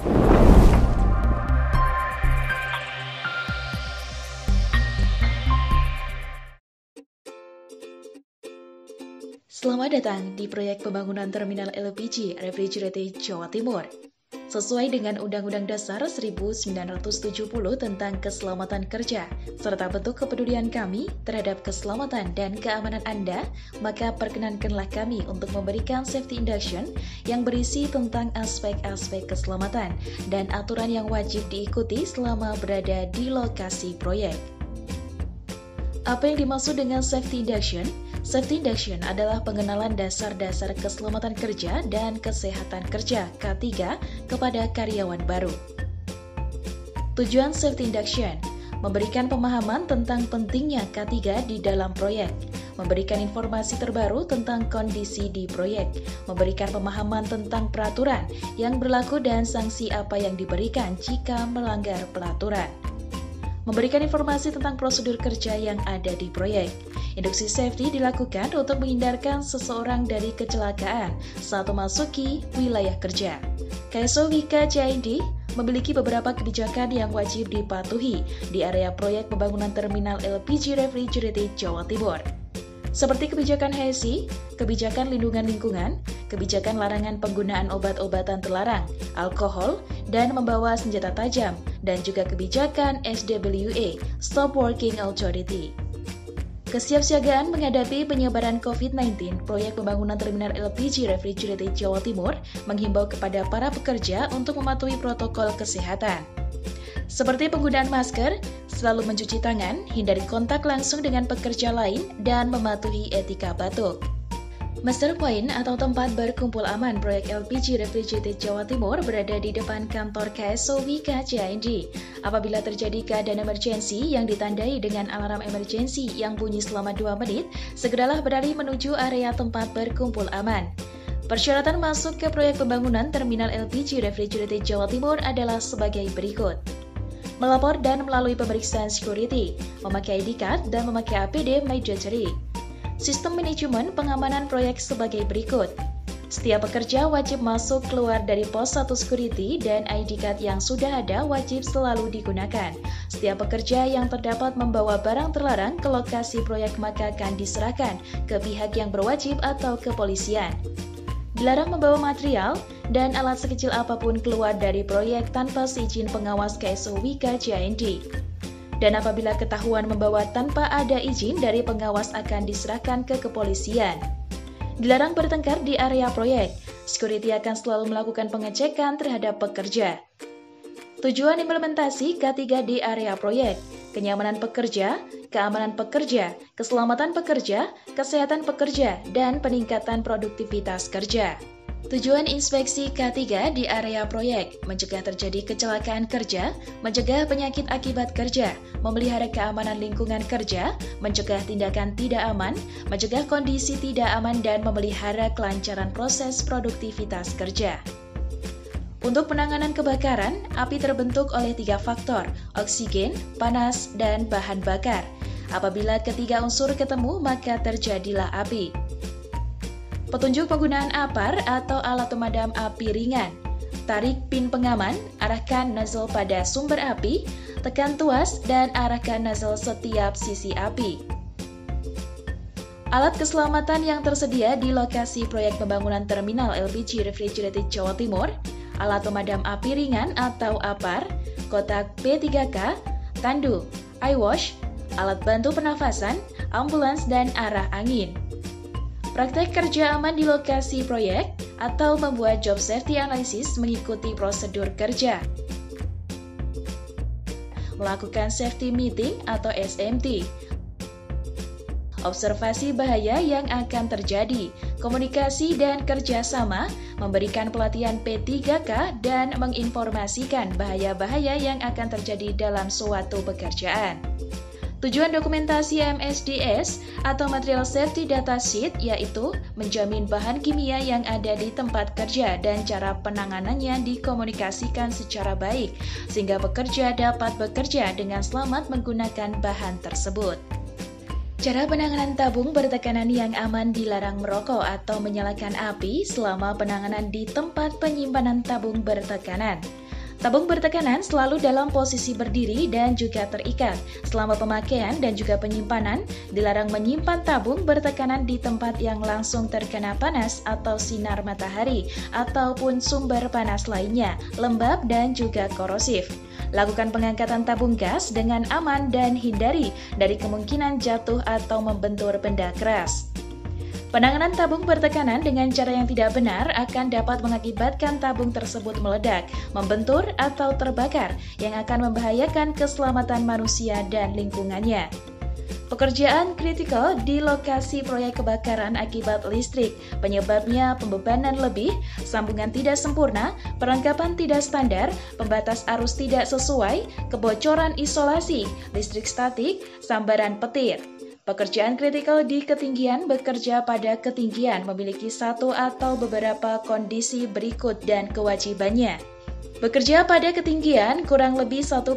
Selamat datang di proyek pembangunan terminal LPG Refrigerated Jawa Timur. Sesuai dengan Undang-Undang Dasar 1970 tentang keselamatan kerja, serta bentuk kepedulian kami terhadap keselamatan dan keamanan Anda, maka perkenankanlah kami untuk memberikan safety induction yang berisi tentang aspek-aspek keselamatan dan aturan yang wajib diikuti selama berada di lokasi proyek. Apa yang dimaksud dengan safety induction? Safety induction adalah pengenalan dasar-dasar keselamatan kerja dan kesehatan kerja K3 kepada karyawan baru. Tujuan safety induction: memberikan pemahaman tentang pentingnya K3 di dalam proyek, memberikan informasi terbaru tentang kondisi di proyek, memberikan pemahaman tentang peraturan yang berlaku dan sanksi apa yang diberikan jika melanggar peraturan, memberikan informasi tentang prosedur kerja yang ada di proyek. Induksi safety dilakukan untuk menghindarkan seseorang dari kecelakaan saat memasuki wilayah kerja. KSO Wika JIND memiliki beberapa kebijakan yang wajib dipatuhi di area proyek pembangunan terminal LPG Refrigerated Jawa Timur, seperti kebijakan HSI, kebijakan lindungan lingkungan, kebijakan larangan penggunaan obat-obatan terlarang, alkohol, dan membawa senjata tajam, dan juga kebijakan SWA, Stop Working Authority. Kesiapsiagaan menghadapi penyebaran COVID-19, proyek pembangunan terminal LPG Refrigerated Jawa Timur menghimbau kepada para pekerja untuk mematuhi protokol kesehatan, seperti penggunaan masker, selalu mencuci tangan, hindari kontak langsung dengan pekerja lain, dan mematuhi etika batuk. Master Point atau tempat berkumpul aman proyek LPG Refrigerated Jawa Timur berada di depan kantor KSO Wika JIND. Apabila terjadi keadaan emergensi yang ditandai dengan alarm emergensi yang bunyi selama 2 menit, segeralah berlari menuju area tempat berkumpul aman. Persyaratan masuk ke proyek pembangunan terminal LPG Refrigerated Jawa Timur adalah sebagai berikut: melapor dan melalui pemeriksaan security, memakai ID card, dan memakai APD mandatory. Sistem manajemen pengamanan proyek sebagai berikut. Setiap pekerja wajib masuk keluar dari pos 1 security dan ID card yang sudah ada wajib selalu digunakan. Setiap pekerja yang terdapat membawa barang terlarang ke lokasi proyek maka akan diserahkan ke pihak yang berwajib atau kepolisian. Dilarang membawa material dan alat sekecil apapun keluar dari proyek tanpa seizin pengawas KSO Wika JIND. Dan apabila ketahuan membawa tanpa ada izin dari pengawas akan diserahkan ke kepolisian. Dilarang bertengkar di area proyek. Security akan selalu melakukan pengecekan terhadap pekerja. Tujuan implementasi K3 di area proyek: kenyamanan pekerja, keamanan pekerja, keselamatan pekerja, kesehatan pekerja, dan peningkatan produktivitas kerja. Tujuan inspeksi K3 di area proyek: mencegah terjadi kecelakaan kerja, mencegah penyakit akibat kerja, memelihara keamanan lingkungan kerja, mencegah tindakan tidak aman, mencegah kondisi tidak aman, dan memelihara kelancaran proses produktivitas kerja. Untuk penanganan kebakaran, api terbentuk oleh 3 faktor: oksigen, panas, dan bahan bakar. Apabila ketiga unsur ketemu, maka terjadilah api. Petunjuk penggunaan APAR atau alat pemadam api ringan. Tarik pin pengaman, arahkan nozzle pada sumber api, tekan tuas, dan arahkan nozzle setiap sisi api. Alat keselamatan yang tersedia di lokasi proyek pembangunan terminal LPG Refrigerated Jawa Timur: alat pemadam api ringan atau APAR, kotak P3K, tandu, eye wash, alat bantu pernafasan, ambulans, dan arah angin. Praktek kerja aman di lokasi proyek atau membuat job safety analysis mengikuti prosedur kerja. Melakukan safety meeting atau SMT. Observasi bahaya yang akan terjadi, komunikasi dan kerjasama, memberikan pelatihan P3K, dan menginformasikan bahaya-bahaya yang akan terjadi dalam suatu pekerjaan. Tujuan dokumentasi MSDS atau Material Safety Data Sheet yaitu menjamin bahan kimia yang ada di tempat kerja dan cara penanganannya dikomunikasikan secara baik sehingga pekerja dapat bekerja dengan selamat menggunakan bahan tersebut. Cara penanganan tabung bertekanan yang aman: dilarang merokok atau menyalakan api selama penanganan di tempat penyimpanan tabung bertekanan. Tabung bertekanan selalu dalam posisi berdiri dan juga terikat. Selama pemakaian dan juga penyimpanan, dilarang menyimpan tabung bertekanan di tempat yang langsung terkena panas atau sinar matahari, ataupun sumber panas lainnya, lembab dan juga korosif. Lakukan pengangkatan tabung gas dengan aman dan hindari dari kemungkinan jatuh atau membentur benda keras. Penanganan tabung bertekanan dengan cara yang tidak benar akan dapat mengakibatkan tabung tersebut meledak, membentur, atau terbakar yang akan membahayakan keselamatan manusia dan lingkungannya. Pekerjaan kritikal di lokasi proyek kebakaran akibat listrik, penyebabnya pembebanan lebih, sambungan tidak sempurna, perlengkapan tidak standar, pembatas arus tidak sesuai, kebocoran isolasi, listrik statik, sambaran petir. Pekerjaan kritikal di ketinggian bekerja pada ketinggian memiliki satu atau beberapa kondisi berikut dan kewajibannya. Bekerja pada ketinggian kurang lebih 1,8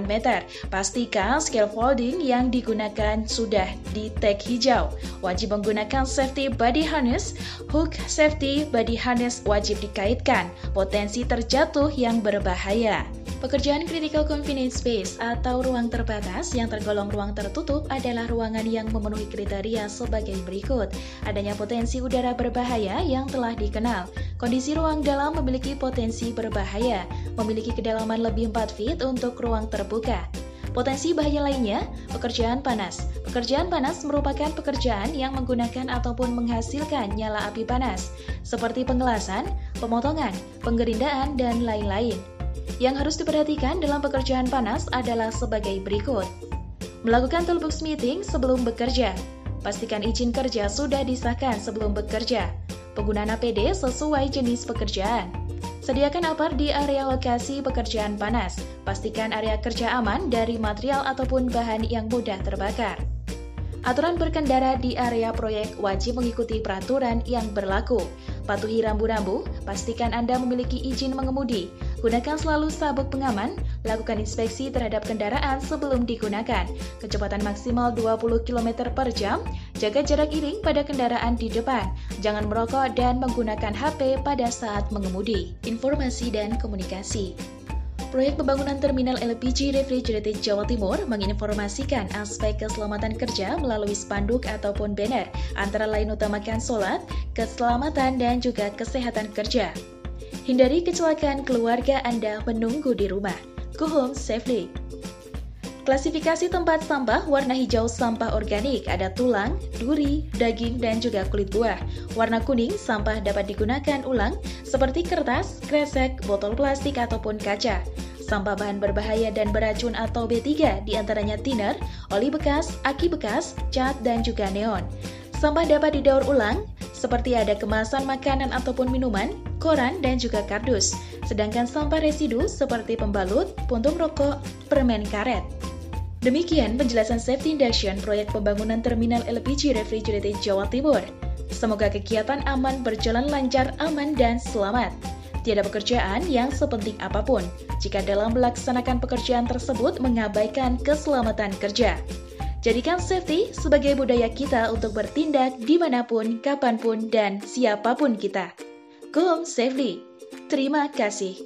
meter. Pastikan scaffolding yang digunakan sudah di tag hijau. Wajib menggunakan safety body harness. Hook safety body harness wajib dikaitkan. Potensi terjatuh yang berbahaya. Pekerjaan critical confined space atau ruang terbatas yang tergolong ruang tertutup adalah ruangan yang memenuhi kriteria sebagai berikut. Adanya potensi udara berbahaya yang telah dikenal. Kondisi ruang dalam memiliki potensi berbahaya, memiliki kedalaman lebih 4 feet untuk ruang terbuka. Potensi bahaya lainnya, pekerjaan panas. Pekerjaan panas merupakan pekerjaan yang menggunakan ataupun menghasilkan nyala api panas, seperti pengelasan, pemotongan, penggerindaan, dan lain-lain. Yang harus diperhatikan dalam pekerjaan panas adalah sebagai berikut. Melakukan toolbox meeting sebelum bekerja. Pastikan izin kerja sudah disahkan sebelum bekerja. Penggunaan APD sesuai jenis pekerjaan. Sediakan APAR di area lokasi pekerjaan panas. Pastikan area kerja aman dari material ataupun bahan yang mudah terbakar. Aturan berkendara di area proyek wajib mengikuti peraturan yang berlaku. Patuhi rambu-rambu, pastikan Anda memiliki izin mengemudi. Gunakan selalu sabuk pengaman, lakukan inspeksi terhadap kendaraan sebelum digunakan. Kecepatan maksimal 20 km per jam, jaga jarak iring pada kendaraan di depan. Jangan merokok dan menggunakan HP pada saat mengemudi. Informasi dan komunikasi. Proyek pembangunan terminal LPG Refrigerated Jawa Timur menginformasikan aspek keselamatan kerja melalui spanduk ataupun banner, antara lain utamakan sholat, keselamatan, dan juga kesehatan kerja. Hindari kecelakaan keluarga Anda menunggu di rumah. Go home safely. Klasifikasi tempat sampah warna hijau sampah organik, ada tulang, duri, daging, dan juga kulit buah. Warna kuning sampah dapat digunakan ulang seperti kertas, kresek, botol plastik, ataupun kaca. Sampah bahan berbahaya dan beracun atau B3 diantaranya thinner, oli bekas, aki bekas, cat, dan juga neon. Sampah dapat didaur ulang seperti ada kemasan makanan ataupun minuman, koran, dan juga kardus. Sedangkan sampah residu seperti pembalut, puntung rokok, permen karet. Demikian penjelasan safety induction proyek pembangunan terminal LPG Refrigerated Jawa Timur. Semoga kegiatan aman berjalan lancar, aman, dan selamat. Tiada pekerjaan yang sepenting apapun jika dalam melaksanakan pekerjaan tersebut mengabaikan keselamatan kerja. Jadikan safety sebagai budaya kita untuk bertindak dimanapun, kapanpun, dan siapapun kita. Go home safely. Terima kasih.